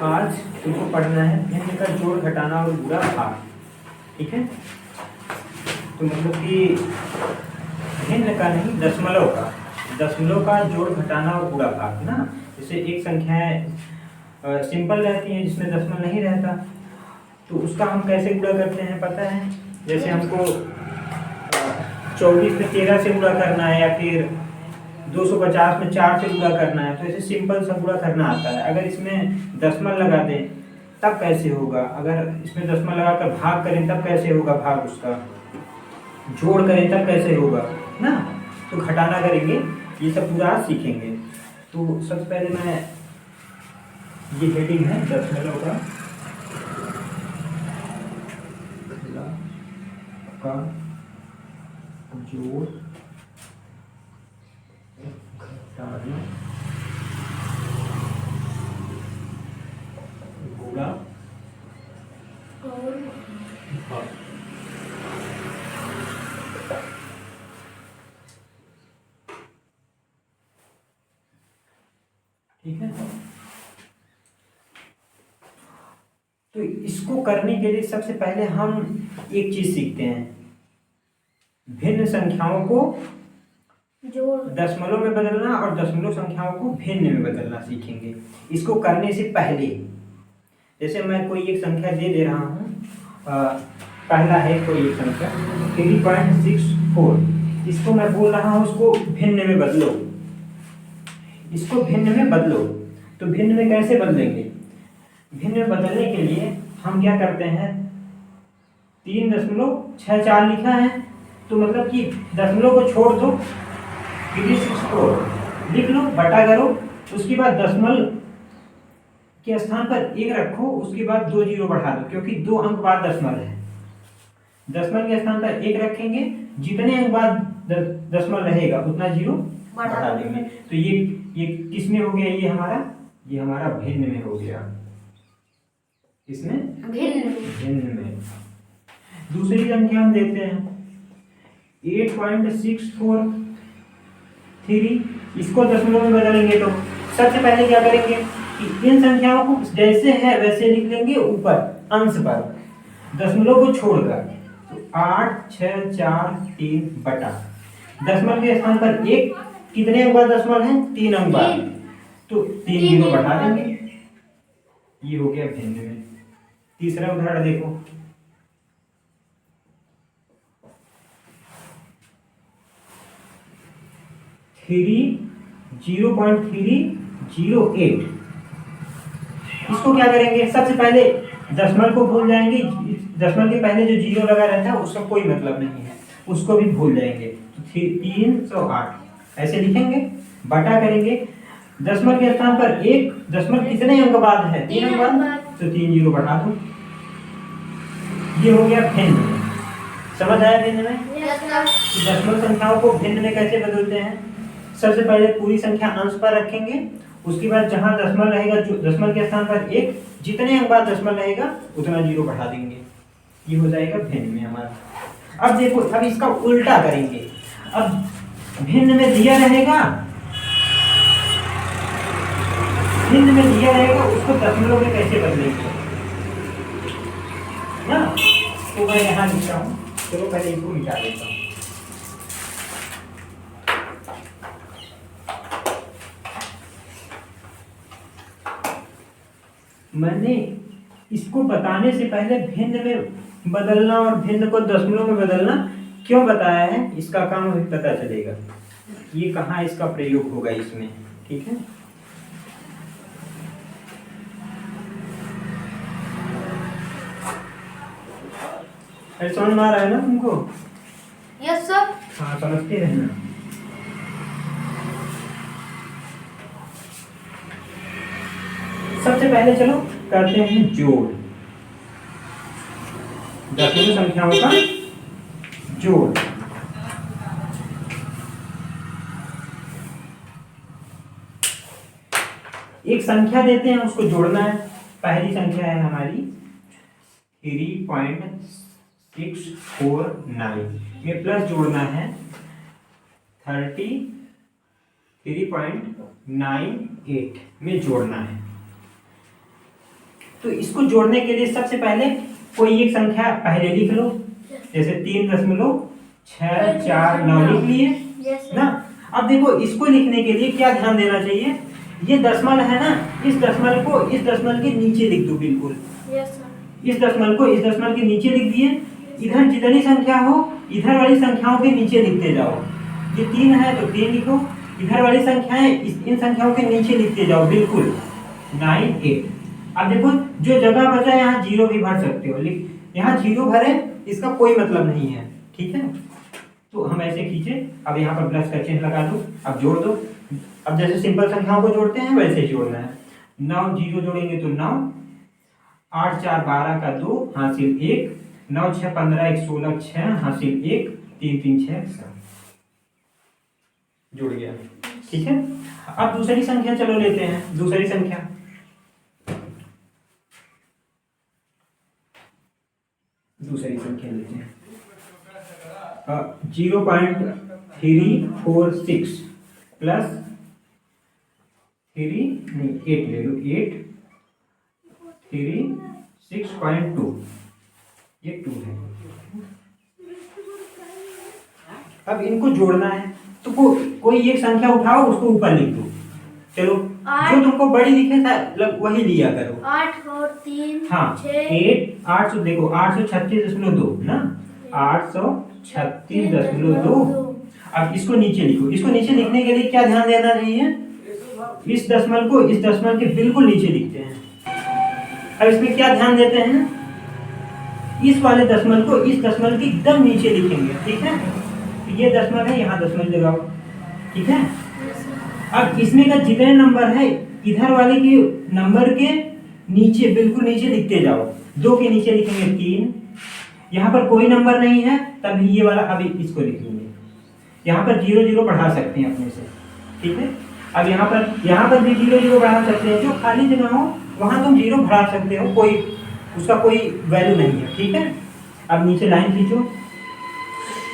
आज तुमको पढ़ना है भिन्न का जोड़ घटाना और गुणा भाग। ठीक है, तो मतलब कि भिन्न का नहीं, दशमलव का जोड़ घटाना और गुणा भाग ना। जैसे एक संख्याएं सिंपल रहती हैं जिसमें दशमलव नहीं रहता, तो उसका हम कैसे गुणा करते हैं पता है? जैसे हमको 24 में 13 से गुणा करना है, या फिर 250 में 4 से गुणा करना है, तो ऐसे सिंपल सा गुणा करना आता है। अगर इसमें दशमलव लगा दें तब कैसे होगा, अगर इसमें दशमलव लगाकर भाग करें तब कैसे होगा भाग, उसका जोड़ करें तब कैसे होगा ना। तो घटाना करेंगे, ये सब पूरा आज सीखेंगे। तो सबसे पहले मैं, ये हेडिंग है दशमलव का जोड़ घटाना गुणा भाग। ठीक है, तो इसको करने के लिए सबसे पहले हम एक चीज सीखते हैं, भिन्न संख्याओं को दशमलव में बदलना और दशमलव संख्याओं को भिन्न में बदलना सीखेंगे। इसको करने से पहले, जैसे मैं कोई एक संख्या दे रहा हूँ, पहला है कोई एक संख्या 3.64, इसको मैं बोल रहा हूँ उसको भिन्न में बदलो, इसको भिन्न में बदलो। तो भिन्न में कैसे बदलेंगे? भिन्न में बदलने के लिए हम क्या करते हैं, 3.64 लिखा है, तो मतलब कि दशमलव को छोड़ दो, 364 लिख लो, बटा करो, उसके बाद दशमलव के स्थान पर 1 रखो, उसके बाद 2 जीरो बढ़ा दो, क्योंकि 2 अंक बाद दशमलव है। दशमलव के स्थान पर 1 रखेंगे, जितने अंक बाद दशमलव रहेगा उतना जीरो बढ़ा देंगे। तो ये किस में हो गया? ये हमारा भिन्न में हो गया। इसमें भिन्न में। दूसरी संख्या हम देते हैं 8.643, इसको दशमलव में बदलेंगे। तो सबसे पहले क्या करेंगे कि इन संख्याओं को जैसे है वैसे लिख लेंगे, ऊपर अंश पर दशमलव को छोड़कर। तो 8, 6, 4, 3 बटा दशमलव के स्थान पर 1, कितने अंक बाद दशमलव है? 3 अंक बाद, तो 3 जीरो बढ़ा देंगे। ये हो गया भिन्न में। तीसरा उदाहरण देखो, 0.308, इसको क्या करेंगे? सबसे पहले दशमलव को भूल जाएंगे, दशमलव के पहले जो जीरो लगा रहता है उसका कोई मतलब नहीं है, उसको भी भूल जाएंगे। तो 308 ऐसे लिखेंगे, बटा करेंगे, दशमलव के स्थान पर 1, दशमलव कितने अंक बाद है? 3 अंक बाद, तो 3 जीरो बढ़ा दो। ये हो गया भिन्न में। समझ आया भिन्न में? दशमलव संख्याओं को भिन्न में कैसे बदलते हैं? सबसे पहले पूरी संख्या अंश पर रखेंगे, उसके बाद जहां दशमलव रहेगा, जो दशमलव के स्थान पर 1, जितने अंक बाद दशमलव रहेगा उतना जीरो बढ़ा देंगे। ये हो जाएगा भिन्न में हमारा। अब देखो, अब इसका उल्टा करेंगे। अब भिन्न में दिया रहेगा, उसको दशमलव में कैसे बदलेंगे ना। तो मैं यहाँ लिखता हूँ, चलो पहले इसको मिटा देता हूँ। मैंने इसको बताने से पहले भिन्न में बदलना और भिन्न को दशमलव में बदलना क्यों बताया है, इसका काम अभी पता चलेगा। ये कहाँ इसका प्रयोग होगा इसमें, ठीक है। समझ में आ रहा है ना तुमको? Yes sir. हाँ, समझते रहना। सबसे पहले चलो करते हैं जोड़, दशमलव संख्याओं का जोड़। एक संख्या देते हैं, उसको जोड़ना है। पहली संख्या है हमारी 3.649 में प्लस जोड़ना है 33.98 में जोड़ना है। तो इसको जोड़ने के लिए सबसे पहले कोई एक संख्या पहले लिख लो, जैसे 3.649 लिख लिए Yes, sir. ना। अब देखो इसको लिखने के लिए क्या ध्यान देना चाहिए, ये दशमलव है ना, इस दशमलव को इस दशमलव के नीचे लिख दो, बिल्कुल Yes, sir. इस दशमलव को इस दशमलव के नीचे लिख दिए। इधर जितनी संख्या हो इधर वाली संख्याओं के नीचे लिखते जाओ, ये 3 है तो 3 लिखो, इधर वाली संख्याएं इन संख्याओं के नीचे लिखते जाओ, बिल्कुल 9 8। अब देखो जो जगह बचा यहाँ जीरो भी भर सकते हो, यहाँ जीरो भरे इसका कोई मतलब नहीं है, ठीक है। तो हम ऐसे खींचे, अब यहाँ पर प्लस का चिन्ह लगा दो, अब जोड़ दो। अब जैसे सिंपल संख्याओं को जोड़ते हैं वैसे ही जोड़ना है। 9 जीरो जोड़ेंगे तो 9, 8 4 12 का 2 हासिल 1, 9 6 15 1 16 6 हासिल 1, 3 3 6 7 जुड़ गया, ठीक है। अब दूसरी संख्या चलो लेते हैं, दूसरी संख्या लेते हैं 0.346 प्लस 8 ले लो, 8 3 6.2, ये 2 है। अब इनको जोड़ना है तो कोई एक संख्या उठाओ, उसको ऊपर लिख दो, चलो जो तुमको बड़ी दिखे वही लिया करो। 8 और 3 हाँ 800 देखो 836.2 ना, 836.2। अब इसको नीचे लिखो, इसको नीचे लिखने के लिए क्या ध्यान देना चाहिए, इस दशमलव को इस दशमलव के बिल्कुल नीचे लिखते हैं। अब इसमें क्या ध्यान देते हैं, इस वाले दशमलव को इस दशमलव के एकदम नीचे लिखेंगे, ठीक है। तो ये दशमलव है, यहाँ दशमलव लगाओ, ठीक है। अब इसमें का जितने नंबर है इधर वाले के नंबर के नीचे बिल्कुल नीचे लिखते जाओ। 2 के नीचे लिखेंगे 3, यहाँ पर कोई नंबर नहीं है तब ये वाला अभी इसको लिखेंगे। यहाँ पर 0 0 बढ़ा सकते हैं अपने से, ठीक है। अब यहाँ पर भी 0 0 बढ़ा सकते हैं, जो खाली जगह हो वहाँ तुम 0 बढ़ा सकते हो, कोई उसका कोई वैल्यू नहीं है, ठीक है। अब नीचे लाइन खींचो,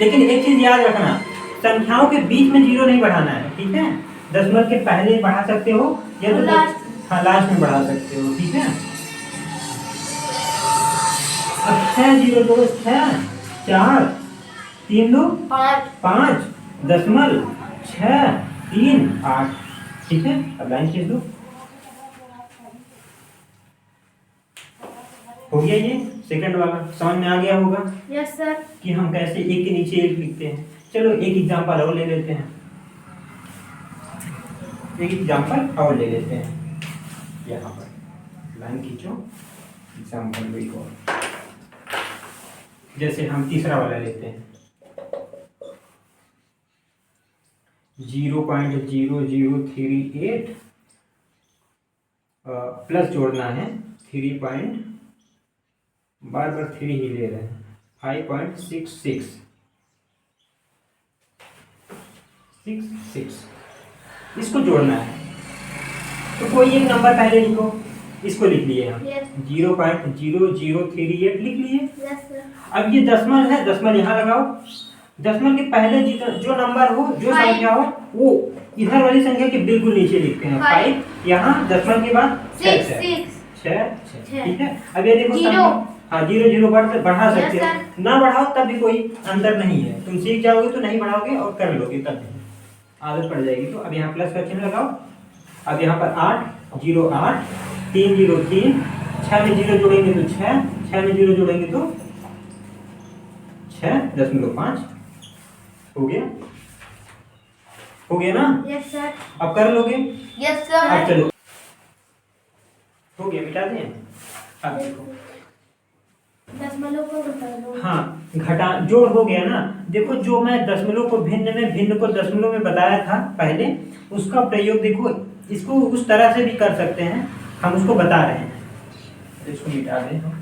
लेकिन एक चीज याद रखना, संख्याओं के बीच में 0 नहीं बढ़ाना है, ठीक है। दशमलव के पहले बढ़ा सकते हो या तो हाँ लास्ट में बढ़ा सकते हो, ठीक है। अब 6 0 2 6 4 3 2 5 दशमलव 6 3 8, ठीक है। अब लाइन खींच दो, हो गया। ये सेकंड वाला समझ में आ गया होगा। Yes sir. कि हम कैसे एक के नीचे एक लिखते हैं। चलो एक एग्जांपल और ले लेते हैं, यहाँ पर लाइन खींचो, एग्जांपल कोई और, जैसे हम तीसरा वाला लेते हैं 0.0038 प्लस जोड़ना है 3 बार 3 ही ले रहे हैं 5.66 इसको जोड़ना है। तो कोई एक नंबर पहले लिखो, इसको लिख लिए हम 0.0038 लिख लिए। अब ये दशमलव है, दशमलव यहाँ लगाओ, दशमलव के पहले जो नंबर हो जो संख्या हो वो इधर वाली संख्या के बिल्कुल नीचे लिखते हैं 5, यहाँ दशमलव के बाद 6, ठीक है। अब ये देखो हाँ 0 0 बढ़ा सकते हो, ना बढ़ाओ तब भी कोई अंतर नहीं है, तुम सीख जाओगे तो नहीं बढ़ाओगे और कर लोगे तब भी आदत पड़ जाएगी। तो अब यहाँ प्लस का चिन्ह लगाओ। अब यहाँ पर 8 0 8 3 0 3, 6 में 0 जोड़ेंगे तो 6, 6 में 0 जोड़ेंगे तो 6.5 हो गया ना। Yes sir. अब कर लोगे। Yes sir. अब चलो हो गया, मिटा दें। अब देखो दशमलव को घटा दो। हाँ घटा जोड़ हो गया ना। देखो जो मैं दशमलव को भिन्न को दशमलव में बताया था पहले, उसका प्रयोग देखो, इसको उस तरह से भी कर सकते हैं, हम उसको बता रहे हैं। तो इसको मिटा दें हम।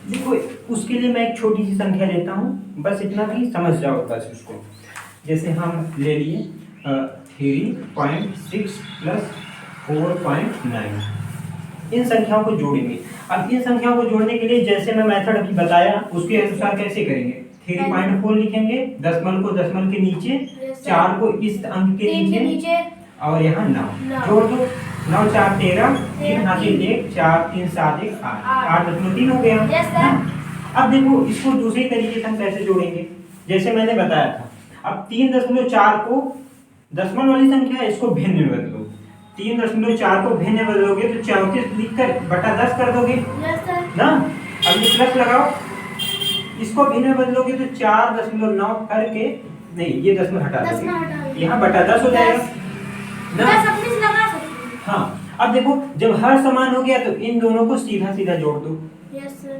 देखो उसके लिए मैं एक छोटी सी संख्या लेता हूँ, बस इतना भी समझ जाओ बस उसको। जैसे हम ले लिए 3.6 प्लस 4.9, इन संख्याओं को जोड़ेंगे। अब इन संख्याओं को जोड़ने के लिए जैसे मैं मेथड अभी बताया उसके अनुसार कैसे करेंगे, 3.4 लिखेंगे, दशमलव को दशमलव के नीचे, Yes, sir. 4 को इस अंक के 3 के नीचे नीचे और यहाँ 9 9 जोड़ दो। 9 4 13, 3 हासिल 1, 4 3 7 1 8, 8.3 हो गया। Yes, sir. अब देखो इसको दूसरी तरीके से हम कैसे जोड़ेंगे, जैसे मैंने बताया था। अब 3.4 को दशमलव वाली संख्या है, इसको भिन्न में बदलो। 3.4 को भिन्न में बदलोगे तो 34 लिखकर बटा 10 कर दोगे Yes, sir. ना। अब ये प्लस लगाओ, इसको भिन्न में बदलोगे तो 4.9 करके, नहीं ये दशमलव हटा दशमलव हटा दोगे, दो। यहाँ बटा 10 हो जाएगा ना। 10 अपने से लगा सकते हैं। हाँ, अब देखो जब हर समान हो गया तो इन दोनों को सीधा सीधा जोड़ दो। Yes, sir.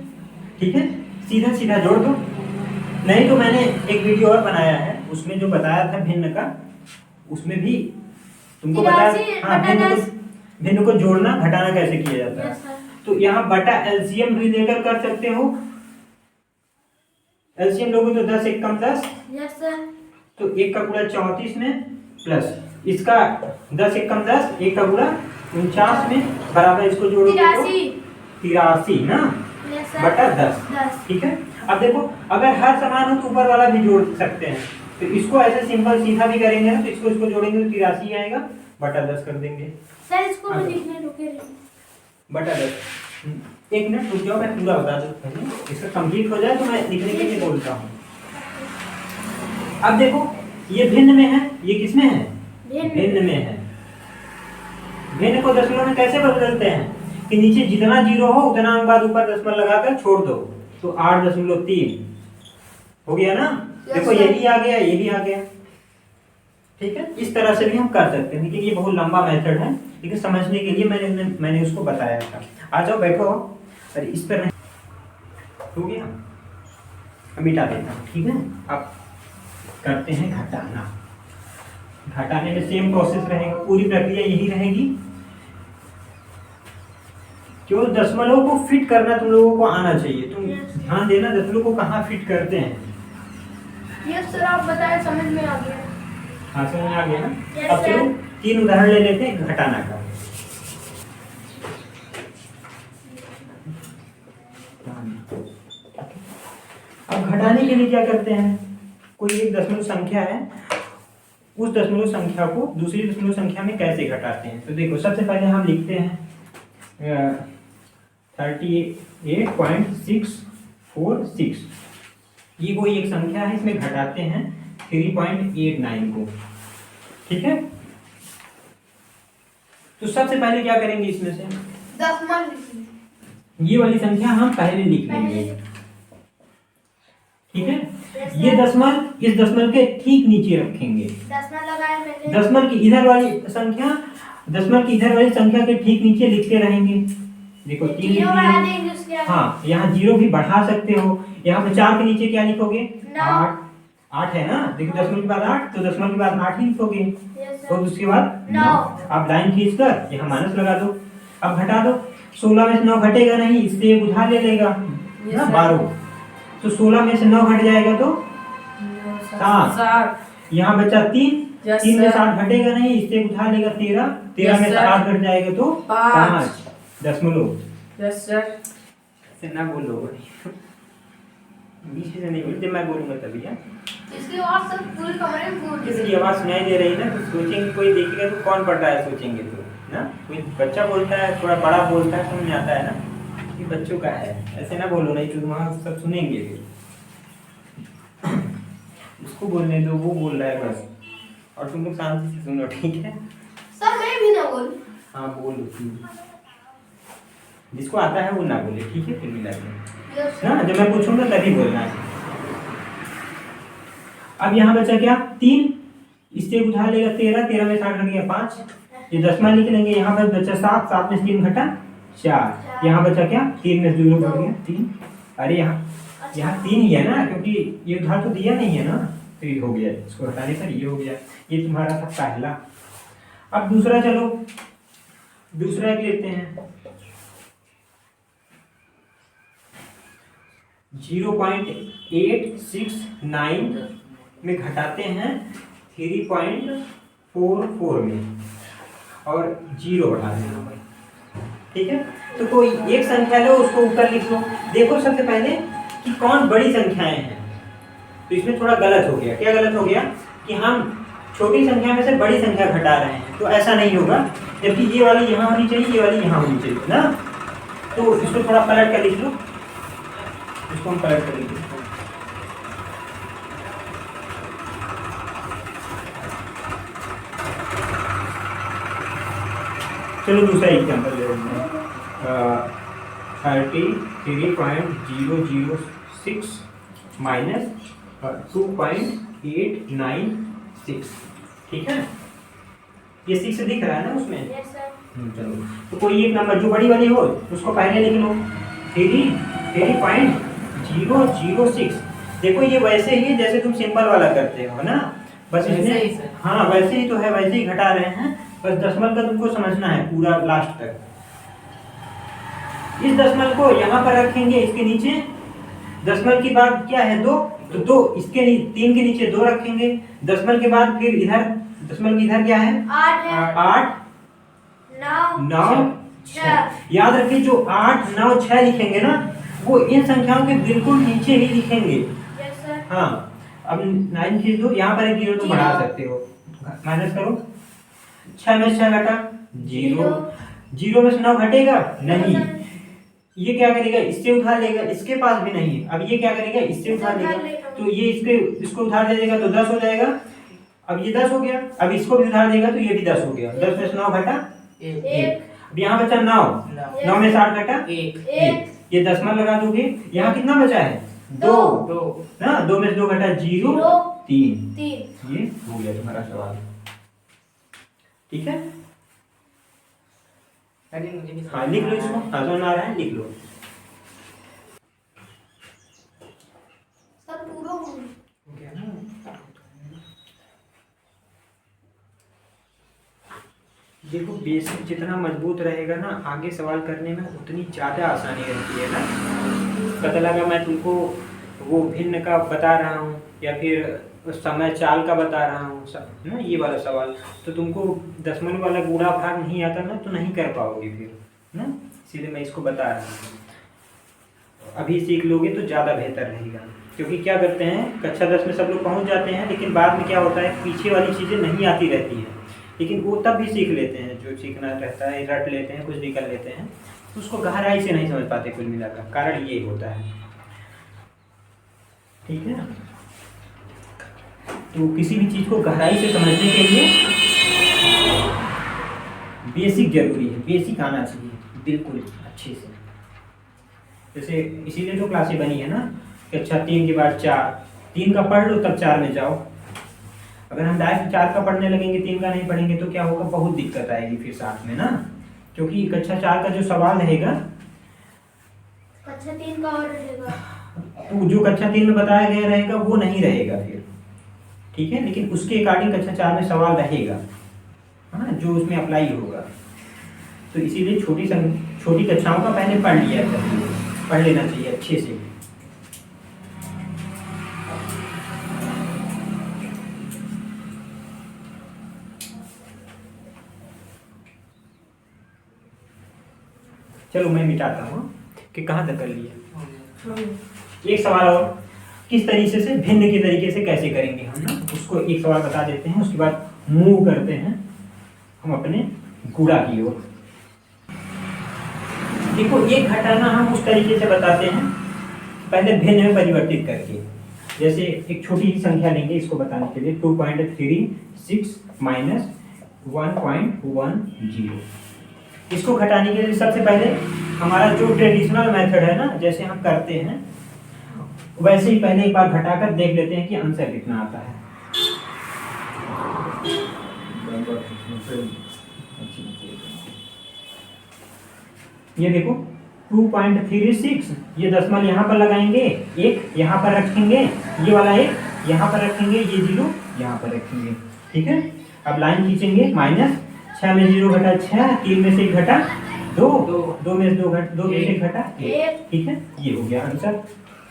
ठीक है, सीधा सीधा जोड़ दो। नहीं तो मैंने एक वीडियो और बनाया है, उसमें जो बताया था भिन्न का, उसमें भी तुमको बताया। हाँ, भिन्न को जोड़ना घटाना कैसे किया जाता है। Yes, sir. तो यहाँ बटा एलसीएम भी लेकर कर सकते हो। एलसीएम लोगे तो 10 1 कम 10, Yes, sir. तो 1 का गुणा 34 में प्लस इसका 10 1 कम 10, 1 का गुणा 49 में बराबर इसको जोड़ोगे तो 83 ना Yes, sir. बटा 10। 10. ठीक है, अब देखो अगर हर समान हो तो ऊपर वाला भी जोड़ सकते हैं, तो इसको ऐसे सिंपल सीधा भी करेंगे ना, तो इसको इसको जोड़ेंगे तो 83 आएगा, बटा 10 कर देंगे। सर इसको भी लिखने रुके रहिए। बटा 10। एक मिनट रुक जाओ, मैं पूरा बता दूं पहले, इसका कंप्लीट हो जाए तो मैं लिखने के लिए बोलता हूँ। अब देखो ये भिन्न में है, ये किसमें है, भिन्न में है। भिन्न को दशमलव में कैसे बदलते हैं कि नीचे जितना जीरो हो उतना अंक बाद ऊपर दशमलव लगाकर छोड़ दो, तो 8.3 हो गया ना। देखो ये भी आ गया, ये भी आ गया। ठीक है, इस तरह से भी हम कर सकते हैं, लेकिन ये बहुत लंबा मेथड है, लेकिन समझने के लिए मैंने उसको बताया था। आ जाओ बैठो, अरे इस पर हो गया, अब मिटा देता हूँ। ठीक है, अब करते हैं घटाना। घटाने में सेम प्रोसेस रहेगा, पूरी प्रक्रिया यही रहेगी। केवल दशमलव को फिट करना तुम लोगों को आना चाहिए। तुम ध्यान देना दशमलव को कहाँ फिट करते हैं। यस सर, आप बताएं, समझ में आ गया। हाँ, समझ में आ गया ना। Yes, अब चलो 3 उदाहरण ले लेते हैं घटाना का। अब घटाने के लिए क्या करते हैं, कोई एक दशमलव संख्या है, उस दशमलव संख्या को दूसरी दशमलव संख्या में कैसे घटाते हैं। तो देखो सबसे पहले हम लिखते हैं 38.646, ये कोई एक संख्या है, इसमें घटाते हैं 3.89 को। ठीक है, तो सबसे पहले क्या करेंगे, इसमें से दशमलव ये वाली संख्या हम पहले लिख लेंगे। ठीक है, ये दशमलव इस दशमलव के ठीक नीचे रखेंगे। दशमलव लगाए पहले, दशमलव की इधर वाली संख्या, दशमलव की इधर वाली संख्या के ठीक नीचे लिखते रहेंगे। देखो 3 जीरो बढ़ा देंगे उसके आगे। हाँ, यहाँ 0 भी बढ़ा सकते हो। यहाँ पे 4 के नीचे क्या लिखोगे, 9। 8 है ना। देखो दशमलव के बाद 8, तो दशमलव के बाद 8 ही लिखोगे, Yes, sir. तो उसके बाद 9। अब लाइन खींचकर यहाँ माइनस लगा दो। अब घटा दो, 16 में से 9 घटेगा नहीं, इससे एक उधार ले लेगा ना 12, तो 16 में से 9 घट जाएगा तो 7। यहाँ बचा 3, 3 में 7 घटेगा नहीं, इससे एक उधार लेगा 13, 13 में से 8 घट जाएगा तो 5 दशमलव। Yes sir. ऐसे ना बोलो, बीच से नहीं बोल, जब मैं बोलूंगा तभी। इसकी आवाज सब पूरे कमरे में गूंज रही इसकी है। आवाज सुनाई दे रही है ना, तो सोचेंगे, कोई देखेगा तो कौन पढ़ रहा है, सोचेंगे तो ना। कोई बच्चा बोलता है, थोड़ा बड़ा बोलता है, समझ में आता है ना, ये बच्चों का है। ऐसे ना बोलो, नहीं तो वहाँ सब सुनेंगे फिर। उसको बोलने दो, वो बोल रहा है बस, और तुम लोग शांति से सुनो। ठीक है सर, मैं भी ना बोलूं? हाँ बोलो, जिसको आता है वो ना बोले। ठीक है, फिर मिला के Yes, ना, जब मैं पूछूंगा तभी बोलना है। अब यहाँ बचा क्या, 3, इससे उठा लेगा 13, 13 में 7 घट गया 5, ये दशमलव लिख लेंगे। यहाँ पर बचा 7, 7 में 3 घटा 4, यहाँ बचा क्या, 3 में 0 घट गया 3। अरे यहाँ 3 ही है ना, क्योंकि ये उधार तो दिया नहीं है ना, तो ये हो गया, इसको हटाने पर ये हो गया। ये तुम्हारा था पहला। अब दूसरा, चलो दूसरा एक लेते हैं। 0.869 में घटाते हैं 3.44 में, और 0 बढ़ा देना। ठीक है, तो कोई एक संख्या लो, उसको ऊपर लिख लो। देखो सबसे पहले कि कौन बड़ी संख्याएं हैं, तो इसमें थोड़ा गलत हो गया। क्या गलत हो गया कि हम छोटी संख्या में से बड़ी संख्या घटा रहे हैं, तो ऐसा नहीं होगा। जबकि ये वाली यहाँ होनी चाहिए, ये वाली यहाँ होनी चाहिए ना। तो इसको थोड़ा पलट कर लिख लो, इसको हम पलट कर लिख लो। चलो दूसरा एग्जाम्पल ले लेते हैं। 33.006 माइनस 2.896, ठीक है। ये 6 दिख रहा है ना उसमें। Yes sir. चलो, तो कोई एक नंबर जो बड़ी वाली हो उसको पहले लिख लो। 3.006। देखो ये वैसे ही है जैसे तुम सिंपल वाला करते हो ना, बस इसमें हाँ वैसे ही तो है, वैसे ही घटा रहे हैं। बस दशमलव का तुमको समझना है पूरा लास्ट तक। इस दशमलव को यहाँ पर रखेंगे, इसके नीचे दशमलव के बाद क्या है 2, तो 2 इसके 3 के नीचे 2 रखेंगे। दशमलव के बाद फिर इधर दशमलव इधर क्या है 8 है। 8 9 6। याद रखिए जो 8 9 6 लिखेंगे ना वो इन संख्याओं के बिल्कुल नीचे ही लिखेंगे। Yes sir. हाँ, अब 9 चीज दो, यहाँ पर एक 0 तो बढ़ा सकते हो, माइनस करो। 6 में 6 घटा 0, 0 में से 9 घटेगा नहीं। ये क्या करेगा इससे उधार लेगा, इसके पास भी नहीं है। अब ये क्या करेगा इससे उधार लेगा, तो ये इसको उधार दे देगा तो 10 हो जाएगा। अब ये 10 हो गया, अब इसको भी उधार देगा तो ये भी 10 हो गया। 10 में से 9 घटा 1। अब यहाँ बचा 9, 9 में 7 घटा 1। ये दशमलव लगा दोगे, यहाँ कितना बचा है 2 ना। 2 में से 2 घटा 0 3। ये हो गया तुम्हारा सवाल, ठीक है। हाँ लिख लो इसको, आसान आ रहा है, लिख लो। सर पूरा हो गया ना। देखो बेसिक जितना मजबूत रहेगा ना, आगे सवाल करने में उतनी ज़्यादा आसानी रहती है ना। पता लगा मैं तुमको वो भिन्न का बता रहा हूँ या फिर समय चाल का बता रहा हूँ ना, ये वाला सवाल तो तुमको दशमलव वाला गुणा भाग नहीं आता ना, तो नहीं कर पाओगे फिर ना। इसीलिए मैं इसको बता रहा हूँ, अभी सीख लोगे तो ज़्यादा बेहतर रहेगा। क्योंकि क्या करते हैं कक्षा 10 में सब लोग पहुँच जाते हैं, लेकिन बाद में क्या होता है पीछे वाली चीज़ें नहीं आती रहती हैं, लेकिन वो तब भी सीख लेते हैं। जो सीखना रहता है रट लेते हैं, कुछ भी कर लेते हैं, उसको गहराई से नहीं समझ पाते। कुल मिलाकर कारण ये होता है, ठीक है। तो किसी भी चीज़ को गहराई से समझने के लिए बेसिक जरूरी है, बेसिक आना चाहिए बिल्कुल अच्छे से। जैसे इसीलिए तो क्लासें बनी है ना कि अच्छा 3 के बाद 4, 3 का पढ़ लो तब 4 में जाओ। अगर हम डायरेक्ट 4 का पढ़ने लगेंगे 3 का नहीं पढ़ेंगे तो क्या होगा, बहुत दिक्कत आएगी फिर साथ में ना। क्योंकि कक्षा 4 का जो सवाल रहेगा कक्षा 3 का और रहेगा, तो जो कक्षा 3 में बताया गया रहेगा वो नहीं रहेगा फिर, ठीक है। लेकिन उसके अकॉर्डिंग कक्षा 4 में सवाल रहेगा, है ना, जो उसमें अप्लाई होगा। तो इसीलिए छोटी कक्षाओं का पहले पढ़ लेना चाहिए अच्छे से। चलो मैं मिटाता हूँ कि कहाँ तक कर लिया। एक सवाल और, किस तरीके से भिन्न के तरीके से कैसे करेंगे हम ना, उसको एक सवाल बता देते हैं, उसके बाद मूव करते हैं हम अपने गुणा की ओर। देखो एक घटाना हम उस तरीके से बताते हैं पहले भिन्न में परिवर्तित करके। जैसे एक छोटी सी संख्या लेंगे इसको बताने के लिए, 2.36 माइनस 1.10। इसको घटाने के लिए सबसे पहले हमारा जो ट्रेडिशनल मेथड है ना, जैसे हम करते हैं वैसे ही पहले एक बार घटाकर देख लेते हैं कि आंसर कितना आता है। ये देखो 2.36, ये दशमलव यहाँ पर लगाएंगे, एक यहाँ पर रखेंगे, ये वाला एक यहाँ पर रखेंगे, ये 0 यहाँ पर रखेंगे, ठीक है। अब लाइन खींचेंगे, माइनस 6 में 0 घटा 6, 3 में से 1 घटा 2, 2 में से 2 में से 1 घटा 1, ठीक है। ये हो गया आंसर।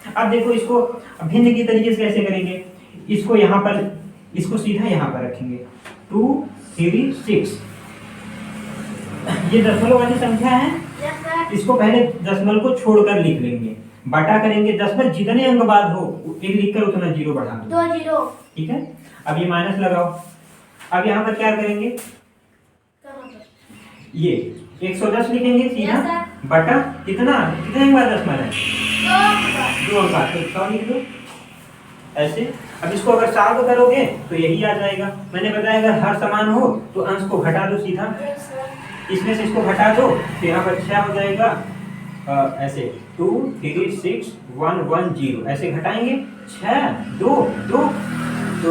अब देखो इसको भिन्न की तरीके से कैसे करेंगे, इसको यहाँ पर, इसको सीधा यहाँ पर रखेंगे, 236। ये दशमलव वाली संख्या है, इसको पहले दशमलव को छोड़कर लिख लेंगे, बटा करेंगे दशमलव जितने अंक बाद हो एक लिखकर उतना जीरो बढ़ा दो। 2 0 ठीक है, अब ये माइनस लगाओ। अब यहाँ पर क्या करेंगे, कहाँ पर? ये 110 लिखेंगे सीधा Yes, sir. बटा कितना, कितने अंक बाद दशमलव है, 2 अंक 2 अंक बाद, तो 100 लिख दो ऐसे। अब इसको अगर सॉल्व करोगे तो यही आ जाएगा। मैंने बताया अगर हर समान हो तो अंश को घटा दो सीधा, Yes, sir. इसमें से इसको घटा दो तो यहाँ पर 6 हो जाएगा। ऐसे 2 3 6 1 1 0 ऐसे घटाएंगे, 6 2 2 तो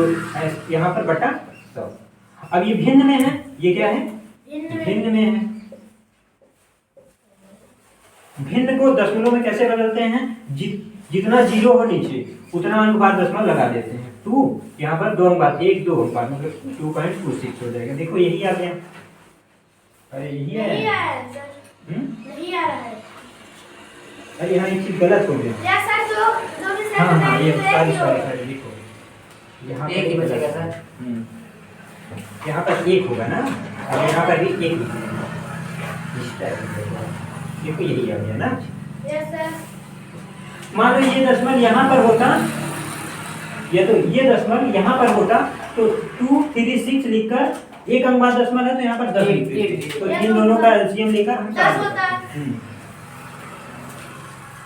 यहाँ पर बटा 100। अब ये भिन्न में है, ये क्या है, भिन्न में है। भिन्न को दशमलव में कैसे बदलते हैं, जितना जीरो हो नीचे उतना अंक बाद दशमलव लगा देते हैं। 2 यहाँ पर 2 अंक बाद 1 2 अंक बाद मतलब 2.26 हो जाएगा। देखो यही आ गया। अरे यही है, नहीं आया है, सर। नहीं आ रहा है। अरे यहाँ एक चीज गलत हो गया। या सर दो में से हाँ हाँ ये तो एक सॉरी ही सॉरी होगा। सॉरी देखो यहाँ एक ही बचेगा सर। यहाँ पर 1 होगा ना, और यहाँ पर भी 1 इस टाइप का। देखो यही आ गया ना। Yes, sir. मान लो ये दशमलव यहाँ पर होता, या तो ये दशमलव यहाँ पर होता तो 2 3 6 लिखकर एक अंक बाद दशमलव है तो यहाँ पर 10 लिख देते। तो इन दोनों का एलसीएम लेकर हम 10 होता है।